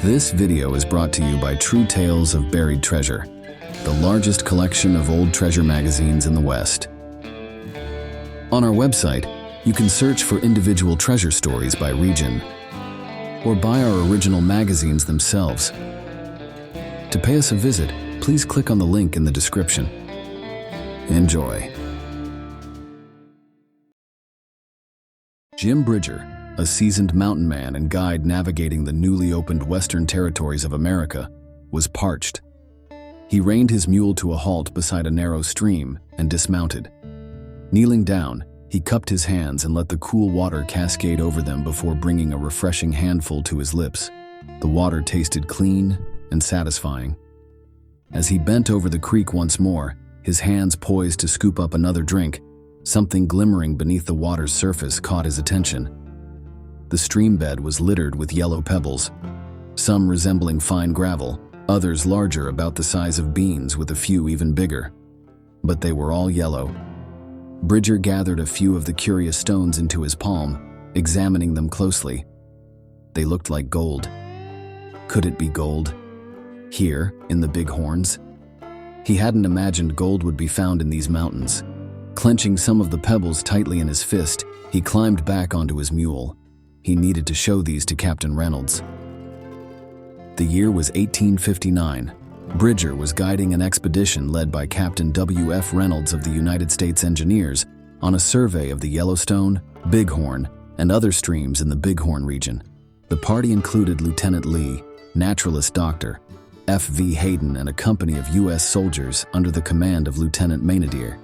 This video is brought to you by True Tales of Buried Treasure, the largest collection of old treasure magazines in the West. On our website, you can search for individual treasure stories by region, or buy our original magazines themselves. To pay us a visit, please click on the link in the description. Enjoy. Jim Bridger, a seasoned mountain man and guide navigating the newly opened western territories of America, was parched. He reined his mule to a halt beside a narrow stream and dismounted. Kneeling down, he cupped his hands and let the cool water cascade over them before bringing a refreshing handful to his lips. The water tasted clean and satisfying. As he bent over the creek once more, his hands poised to scoop up another drink, something glimmering beneath the water's surface caught his attention. The stream bed was littered with yellow pebbles, some resembling fine gravel, others larger, about the size of beans, with a few even bigger. But they were all yellow. Bridger gathered a few of the curious stones into his palm, examining them closely. They looked like gold. Could it be gold? Here, in the Big Horns? He hadn't imagined gold would be found in these mountains. Clenching some of the pebbles tightly in his fist, he climbed back onto his mule. He needed to show these to Captain Reynolds. The year was 1859. Bridger was guiding an expedition led by Captain W.F. Reynolds of the United States Engineers on a survey of the Yellowstone, Bighorn, and other streams in the Bighorn region. The party included Lieutenant Lee, naturalist Dr. F.V. Hayden, and a company of U.S. soldiers under the command of Lieutenant Maynadier.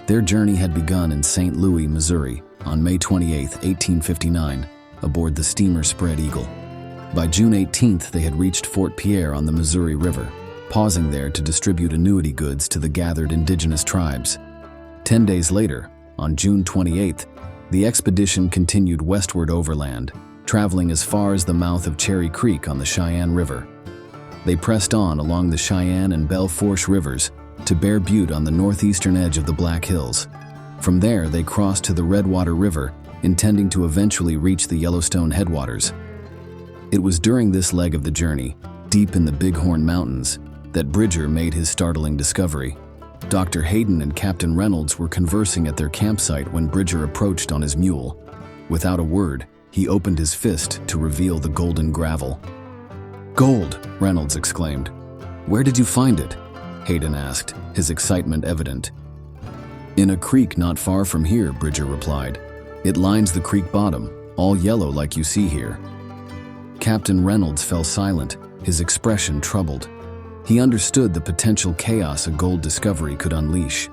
Their journey had begun in St. Louis, Missouri, on May 28, 1859, aboard the steamer Spread Eagle. By June 18th, they had reached Fort Pierre on the Missouri River, pausing there to distribute annuity goods to the gathered indigenous tribes. 10 days later, on June 28th, the expedition continued westward overland, traveling as far as the mouth of Cherry Creek on the Cheyenne River. They pressed on along the Cheyenne and Belle Fourche rivers to Bear Butte on the northeastern edge of the Black Hills. From there, they crossed to the Redwater River, intending to eventually reach the Yellowstone headwaters. It was during this leg of the journey, deep in the Bighorn Mountains, that Bridger made his startling discovery. Dr. Hayden and Captain Reynolds were conversing at their campsite when Bridger approached on his mule. Without a word, he opened his fist to reveal the golden gravel. "Gold!" Reynolds exclaimed. "Where did you find it?" Hayden asked, his excitement evident. "In a creek not far from here," Bridger replied. "It lines the creek bottom, all yellow like you see here." Captain Reynolds fell silent, his expression troubled. He understood the potential chaos a gold discovery could unleash.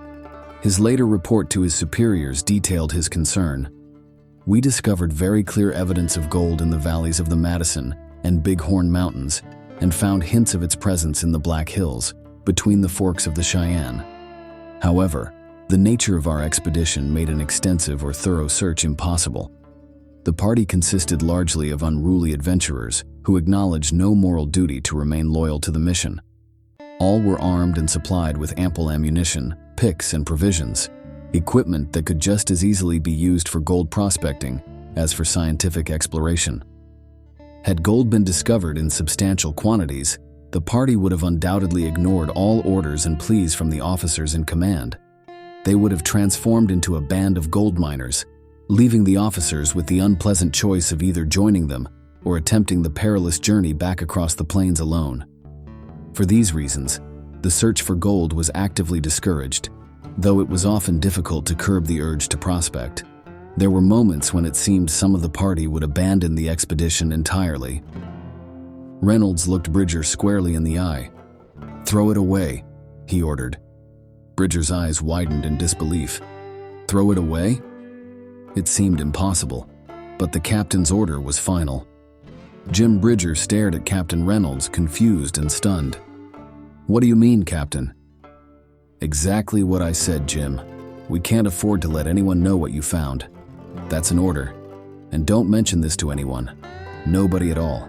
His later report to his superiors detailed his concern. "We discovered very clear evidence of gold in the valleys of the Madison and Bighorn Mountains, and found hints of its presence in the Black Hills, between the forks of the Cheyenne. However, the nature of our expedition made an extensive or thorough search impossible. The party consisted largely of unruly adventurers who acknowledged no moral duty to remain loyal to the mission. All were armed and supplied with ample ammunition, picks, and provisions, equipment that could just as easily be used for gold prospecting as for scientific exploration. Had gold been discovered in substantial quantities, the party would have undoubtedly ignored all orders and pleas from the officers in command. They would have transformed into a band of gold miners, leaving the officers with the unpleasant choice of either joining them or attempting the perilous journey back across the plains alone. For these reasons, the search for gold was actively discouraged, though it was often difficult to curb the urge to prospect. There were moments when it seemed some of the party would abandon the expedition entirely. Reynolds looked Bridger squarely in the eye. "Throw it away," he ordered. Bridger's eyes widened in disbelief. Throw it away? It seemed impossible, but the captain's order was final. Jim Bridger stared at Captain Reynolds, confused and stunned. "What do you mean, Captain?" "Exactly what I said, Jim. We can't afford to let anyone know what you found. That's an order. And don't mention this to anyone. Nobody at all.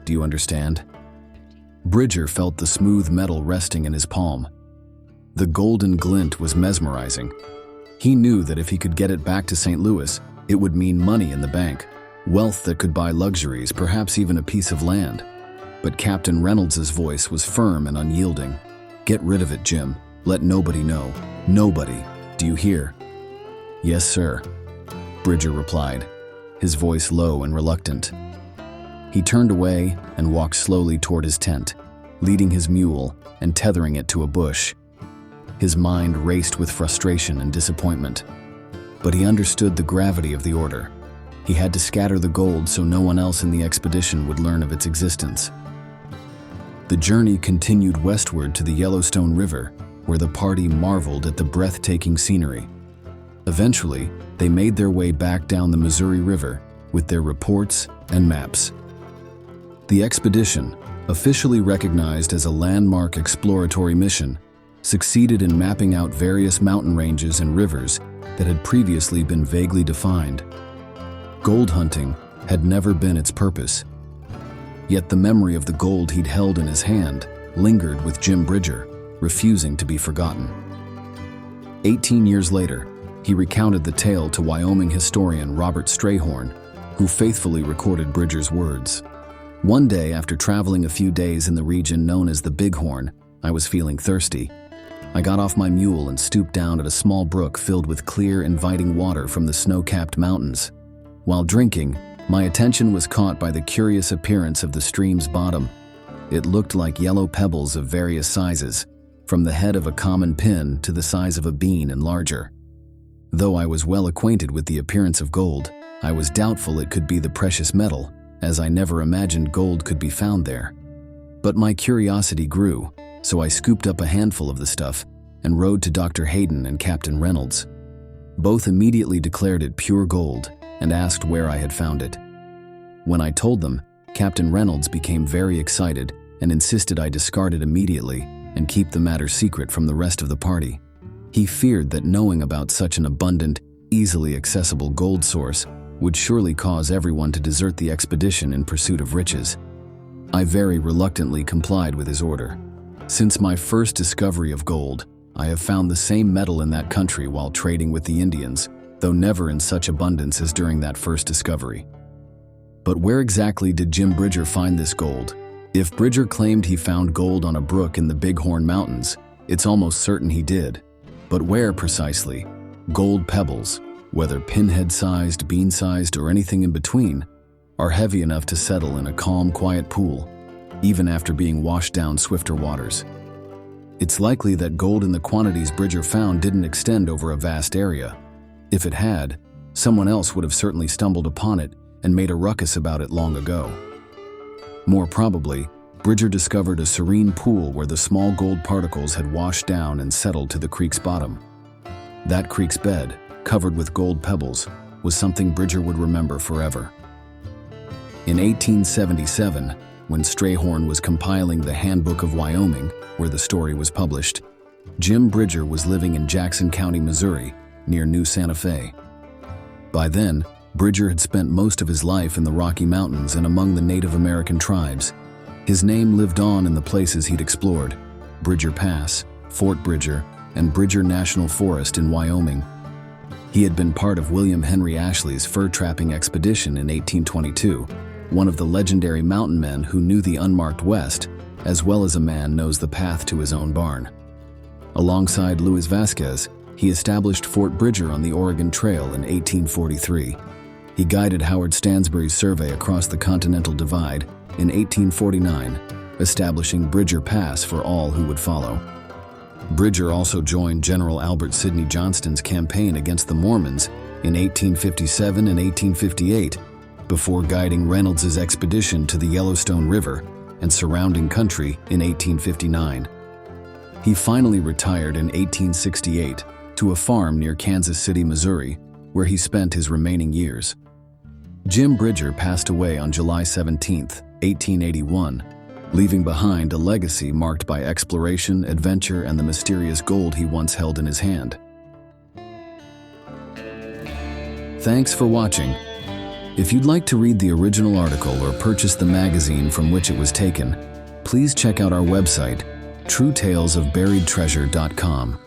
Do you understand?" Bridger felt the smooth metal resting in his palm. The golden glint was mesmerizing. He knew that if he could get it back to St. Louis, it would mean money in the bank, wealth that could buy luxuries, perhaps even a piece of land. but Captain Reynolds's voice was firm and unyielding. "Get rid of it, Jim. Let nobody know. Nobody. Do you hear?" "Yes, sir," Bridger replied, his voice low and reluctant. He turned away and walked slowly toward his tent, leading his mule and tethering it to a bush. His mind raced with frustration and disappointment, but he understood the gravity of the order. He had to scatter the gold so no one else in the expedition would learn of its existence. The journey continued westward to the Yellowstone River, where the party marveled at the breathtaking scenery. Eventually, they made their way back down the Missouri River with their reports and maps. The expedition, officially recognized as a landmark exploratory mission, succeeded in mapping out various mountain ranges and rivers that had previously been vaguely defined. Gold hunting had never been its purpose, yet the memory of the gold he'd held in his hand lingered with Jim Bridger, refusing to be forgotten. 18 years later, he recounted the tale to Wyoming historian Robert Strayhorn, who faithfully recorded Bridger's words. "One day, after traveling a few days in the region known as the Bighorn, I was feeling thirsty. I got off my mule and stooped down at a small brook filled with clear, inviting water from the snow-capped mountains. While drinking, my attention was caught by the curious appearance of the stream's bottom. It looked like yellow pebbles of various sizes, from the head of a common pin to the size of a bean and larger. Though I was well acquainted with the appearance of gold, I was doubtful it could be the precious metal, as I never imagined gold could be found there. But my curiosity grew, so I scooped up a handful of the stuff and rode to Dr. Hayden and Captain Reynolds. Both immediately declared it pure gold and asked where I had found it. When I told them, Captain Reynolds became very excited and insisted I discard it immediately and keep the matter secret from the rest of the party. He feared that knowing about such an abundant, easily accessible gold source would surely cause everyone to desert the expedition in pursuit of riches. I very reluctantly complied with his order. Since my first discovery of gold, I have found the same metal in that country while trading with the Indians, though never in such abundance as during that first discovery. But where exactly did Jim Bridger find this gold? If Bridger claimed he found gold on a brook in the Bighorn Mountains, it's almost certain he did. But where precisely? Gold pebbles, whether pinhead-sized, bean-sized, or anything in between, are heavy enough to settle in a calm, quiet pool, even after being washed down swifter waters. It's likely that gold in the quantities Bridger found didn't extend over a vast area. If it had, someone else would have certainly stumbled upon it and made a ruckus about it long ago. More probably, Bridger discovered a serene pool where the small gold particles had washed down and settled to the creek's bottom. That creek's bed, covered with gold pebbles, was something Bridger would remember forever. In 1877, when Strayhorn was compiling the Handbook of Wyoming, where the story was published, Jim Bridger was living in Jackson County, Missouri, near New Santa Fe. By then, Bridger had spent most of his life in the Rocky Mountains and among the Native American tribes. His name lived on in the places he'd explored: Bridger Pass, Fort Bridger, and Bridger National Forest in Wyoming. He had been part of William Henry Ashley's fur-trapping expedition in 1822, one of the legendary mountain men who knew the unmarked West, as well as a man knows the path to his own barn. Alongside Luis Vasquez, he established Fort Bridger on the Oregon Trail in 1843. He guided Howard Stansbury's survey across the Continental Divide in 1849, establishing Bridger Pass for all who would follow. Bridger also joined General Albert Sidney Johnston's campaign against the Mormons in 1857 and 1858, before guiding Reynolds's expedition to the Yellowstone River and surrounding country in 1859. He finally retired in 1868 to a farm near Kansas City, Missouri, where he spent his remaining years. Jim Bridger passed away on July 17, 1881, leaving behind a legacy marked by exploration, adventure, and the mysterious gold he once held in his hand. Thanks for watching. If you'd like to read the original article or purchase the magazine from which it was taken, please check out our website, truetalesofburiedtreasure.com.